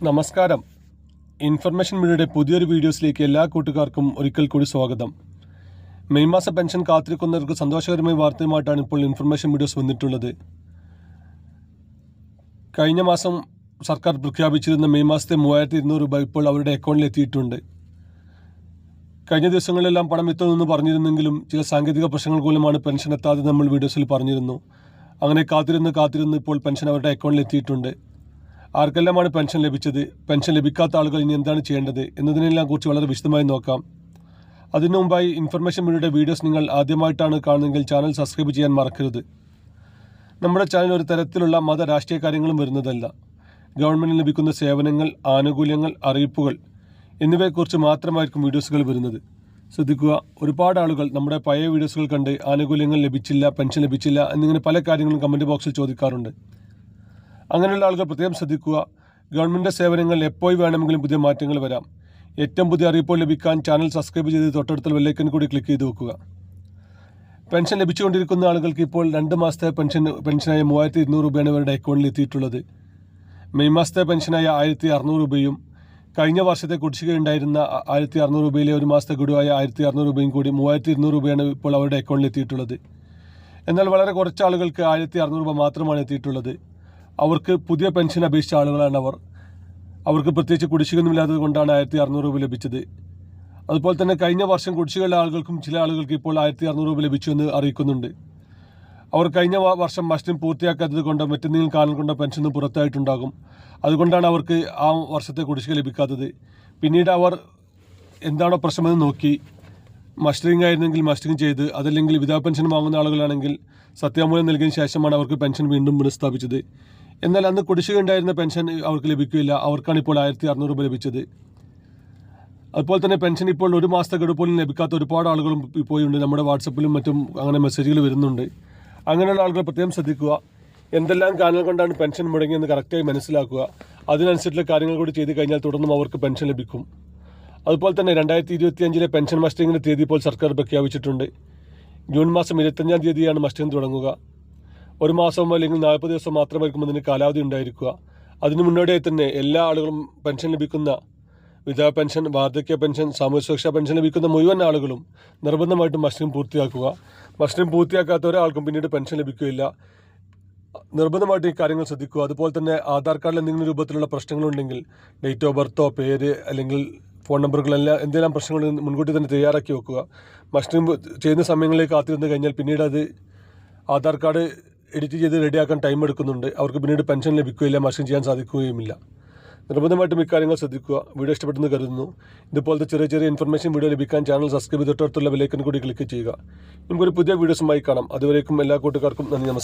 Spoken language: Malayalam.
നമസ്കാരം. ഇൻഫർമേഷൻ മീഡിയയുടെ പുതിയൊരു വീഡിയോസിലേക്ക് എല്ലാ കൂട്ടുകാർക്കും ഒരിക്കൽ കൂടി സ്വാഗതം. മെയ് മാസ പെൻഷൻ കാത്തിരിക്കുന്നവർക്ക് സന്തോഷകരമായ വാർത്തയുമായിട്ടാണ് ഇപ്പോൾ ഇൻഫർമേഷൻ വീഡിയോസ് വന്നിട്ടുള്ളത്. കഴിഞ്ഞ മാസം സർക്കാർ പ്രഖ്യാപിച്ചിരുന്ന മെയ് മാസത്തെ 3200 രൂപ ഇപ്പോൾ അവരുടെ അക്കൗണ്ടിൽ എത്തിയിട്ടുണ്ട്. കഴിഞ്ഞ ദിവസങ്ങളിലെല്ലാം പണം എത്തുമെന്ന് പറഞ്ഞിരുന്നെങ്കിലും ചില സാങ്കേതിക പ്രശ്നങ്ങൾ മൂലമാണ് പെൻഷൻ എത്താതെ നമ്മൾ വീഡിയോസിൽ പറഞ്ഞിരുന്നു. അങ്ങനെ കാത്തിരുന്ന് ഇപ്പോൾ പെൻഷൻ അവരുടെ അക്കൗണ്ടിൽ എത്തിയിട്ടുണ്ട്. ആർക്കെല്ലാമാണ് പെൻഷൻ ലഭിച്ചത്, പെൻഷൻ ലഭിക്കാത്ത ആളുകൾ ഇനി എന്താണ് ചെയ്യേണ്ടത് എന്നതിനെല്ലാം കുറിച്ച് വളരെ വിശദമായി നോക്കാം. അതിനു മുമ്പായി ഇൻഫർമേഷൻ മീഡിയയുടെ വീഡിയോസ് നിങ്ങൾ ആദ്യമായിട്ടാണ് കാണുന്നതെങ്കിൽ ചാനൽ സബ്സ്ക്രൈബ് ചെയ്യാൻ മറക്കരുത്. നമ്മുടെ ചാനൽ ഒരു തരത്തിലുള്ള മത രാഷ്ട്രീയ കാര്യങ്ങളും വരുന്നതല്ല. ഗവൺമെൻറ്റിന് ലഭിക്കുന്ന സേവനങ്ങൾ, ആനുകൂല്യങ്ങൾ, അറിയിപ്പുകൾ എന്നിവയെക്കുറിച്ച് മാത്രമായിരിക്കും വീഡിയോസുകൾ വരുന്നത്. ശ്രദ്ധിക്കുക, ഒരുപാട് ആളുകൾ നമ്മുടെ പഴയ വീഡിയോസുകൾ കണ്ട് ആനുകൂല്യങ്ങൾ ലഭിച്ചില്ല, പെൻഷൻ ലഭിച്ചില്ല എന്നിങ്ങനെ പല കാര്യങ്ങളും കമൻറ്റ് ബോക്സിൽ ചോദിക്കാറുണ്ട്. അങ്ങനെയുള്ള ആളുകൾ പ്രത്യേകം ശ്രദ്ധിക്കുക. ഗവൺമെൻറ് സേവനങ്ങൾ എപ്പോൾ വേണമെങ്കിലും പുതിയ മാറ്റങ്ങൾ വരാം. ഏറ്റവും പുതിയ അറിയിപ്പോൾ ലഭിക്കാൻ ചാനൽ സബ്സ്ക്രൈബ് ചെയ്ത് തൊട്ടടുത്തുള്ള ബെല്ലൈക്കൻ കൂടി ക്ലിക്ക് ചെയ്ത് വെക്കുക. പെൻഷൻ ലഭിച്ചുകൊണ്ടിരിക്കുന്ന ആളുകൾക്ക് ഇപ്പോൾ 2 മാസത്തെ പെൻഷനായ 3200 രൂപയാണ് ഇവരുടെ അക്കൗണ്ടിൽ എത്തിയിട്ടുള്ളത്. മെയ് മാസത്തെ പെൻഷനായ 1600 രൂപയും കഴിഞ്ഞ വർഷത്തെ കുടിശ്ശികയുണ്ടായിരുന്ന 1600 രൂപയിലെ ഒരു മാസത്തെ ഗഡുവായ 1600 രൂപയും കൂടി 3200 രൂപയാണ് ഇപ്പോൾ അവരുടെ അക്കൗണ്ടിൽ എത്തിയിട്ടുള്ളത്. എന്നാൽ വളരെ കുറച്ച് ആളുകൾക്ക് 1600 രൂപ മാത്രമാണ് എത്തിയിട്ടുള്ളത്. അവർക്ക് പുതിയ പെൻഷൻ അപേക്ഷിച്ച ആളുകളാണ് അവർക്ക് പ്രത്യേകിച്ച് കുടിശ്ശികയൊന്നുമില്ലാത്തത് കൊണ്ടാണ് 1600 രൂപ ലഭിച്ചത്. അതുപോലെ തന്നെ കഴിഞ്ഞ വർഷം കുടിശ്ശികയുള്ള ആളുകൾക്കും ചില ആളുകൾക്ക് ഇപ്പോൾ 1600 രൂപ ലഭിച്ചുവെന്ന് അറിയിക്കുന്നുണ്ട്. അവർ കഴിഞ്ഞ വർഷം മസ്റ്റിംഗ് പൂർത്തിയാക്കാത്തത് കൊണ്ടോ മറ്റെന്തെങ്കിലും കാരണം കൊണ്ടോ പെൻഷൻ പുറത്തായിട്ടുണ്ടാകും. അതുകൊണ്ടാണ് അവർക്ക് ആ വർഷത്തെ കുടിശ്ശിക ലഭിക്കാത്തത്. പിന്നീട് അവർ എന്താണോ പ്രശ്നമെന്ന് നോക്കി മസ്റ്ററിംഗ് ആയിരുന്നെങ്കിൽ മസ്റ്ററിംഗ് ചെയ്ത്, അതല്ലെങ്കിൽ വിധവാ പെൻഷൻ വാങ്ങുന്ന ആളുകളാണെങ്കിൽ സത്യാമൂല്യം നൽകിയതിന് ശേഷമാണ് അവർക്ക് പെൻഷൻ വീണ്ടും പുനഃസ്ഥാപിച്ചത്. എന്നാൽ അന്ന് കുടിശ്ശിക ഉണ്ടായിരുന്ന പെൻഷൻ അവർക്ക് ലഭിക്കുകയില്ല. അവർക്കാണ് ഇപ്പോൾ 1600 രൂപ ലഭിച്ചത്. അതുപോലെ തന്നെ പെൻഷൻ ഇപ്പോൾ ഒരു മാസത്തെ ഗഡു പോലും ലഭിക്കാത്ത ഒരുപാട് ആളുകളും ഇപ്പോഴുണ്ട്. നമ്മുടെ വാട്സപ്പിലും മറ്റും അങ്ങനെ മെസ്സേജുകൾ വരുന്നുണ്ട്. അങ്ങനെയുള്ള ആളുകൾ പ്രത്യേകം ശ്രദ്ധിക്കുക. എന്തെല്ലാം കാരണങ്ങൾ കൊണ്ടാണ് പെൻഷൻ മുടങ്ങിയെന്ന് കറക്റ്റായി മനസ്സിലാക്കുക. അതിനനുസരിച്ചുള്ള കാര്യങ്ങൾ കൂടി ചെയ്ത് കഴിഞ്ഞാൽ തുടർന്നും അവർക്ക് പെൻഷൻ ലഭിക്കും. അതുപോലെ തന്നെ 2025 പെൻഷൻ മസ്റ്ററിങ്ങിൻ്റെ തീയതി ഇപ്പോൾ സർക്കാർ പ്രഖ്യാപിച്ചിട്ടുണ്ട്. ജൂൺ മാസം 25-ാം തീയതിയാണ് മസ്റ്ററിങ് തുടങ്ങുക. ഒരു മാസമോ അല്ലെങ്കിൽ 40 ദിവസം മാത്രമായിരിക്കും അതിന് കാലാവധി ഉണ്ടായിരിക്കുക. അതിന് മുന്നോടിയായി തന്നെ എല്ലാ ആളുകളും പെൻഷൻ ലഭിക്കുന്ന വിധവാ പെൻഷൻ, വാർദ്ധക്യ പെൻഷൻ, സാമൂഹ്യ സുരക്ഷാ പെൻഷൻ ലഭിക്കുന്ന മുഴുവൻ ആളുകളും നിർബന്ധമായിട്ടും മസ്റ്ററിങ് പൂർത്തിയാക്കുക. മസ്റ്ററിങ് പൂർത്തിയാക്കാത്ത ഒരാൾക്കും പിന്നീട് പെൻഷൻ ലഭിക്കുകയില്ല. നിർബന്ധമായിട്ട് ഈ കാര്യങ്ങൾ ശ്രദ്ധിക്കുക. അതുപോലെ തന്നെ ആധാർ കാർഡിൽ എന്തെങ്കിലും രൂപത്തിലുള്ള പ്രശ്നങ്ങളുണ്ടെങ്കിൽ ഡേറ്റ് ഓഫ് ബർത്തോ, പേര് അല്ലെങ്കിൽ ഫോൺ നമ്പറുകളെല്ലാം എന്തെല്ലാം പ്രശ്നങ്ങൾ മുൻകൂട്ടി തന്നെ തയ്യാറാക്കി വെക്കുക. മസ്റ്ററിങ് ചെയ്യുന്ന സമയങ്ങളിലേക്ക് കാത്തിരുന്ന് കഴിഞ്ഞാൽ പിന്നീട് അത് ആധാർ കാർഡ് എഡിറ്റ് ചെയ്ത് റെഡിയാക്കാൻ ടൈം എടുക്കുന്നുണ്ട്. അവർക്ക് പിന്നീട് പെൻഷൻ ലഭിക്കുകയില്ല, മസ്റ്ററിങ് ചെയ്യാൻ സാധിക്കുകയുമില്ല. നിർബന്ധമായിട്ടും ഇക്കാര്യങ്ങൾ ശ്രദ്ധിക്കുക. വീഡിയോ ഇഷ്ടപ്പെട്ടെന്ന് കരുതുന്നു. ഇതുപോലത്തെ ചെറിയ ഇൻഫർമേഷൻ വീഡിയോ ലഭിക്കാൻ ചാനൽ സബ്സ്ക്രൈബ് ചെയ്ത് തൊട്ടടുത്തുള്ള ബെല്ലൈക്കൻ കൂടി ക്ലിക്ക് ചെയ്യുക. നമുക്കൊരു പുതിയ വീഡിയോസുമായി കാണാം. അതുവരേക്കും എല്ലാ കൂട്ടുകാർക്കും നന്ദി, നമസ്കാരം.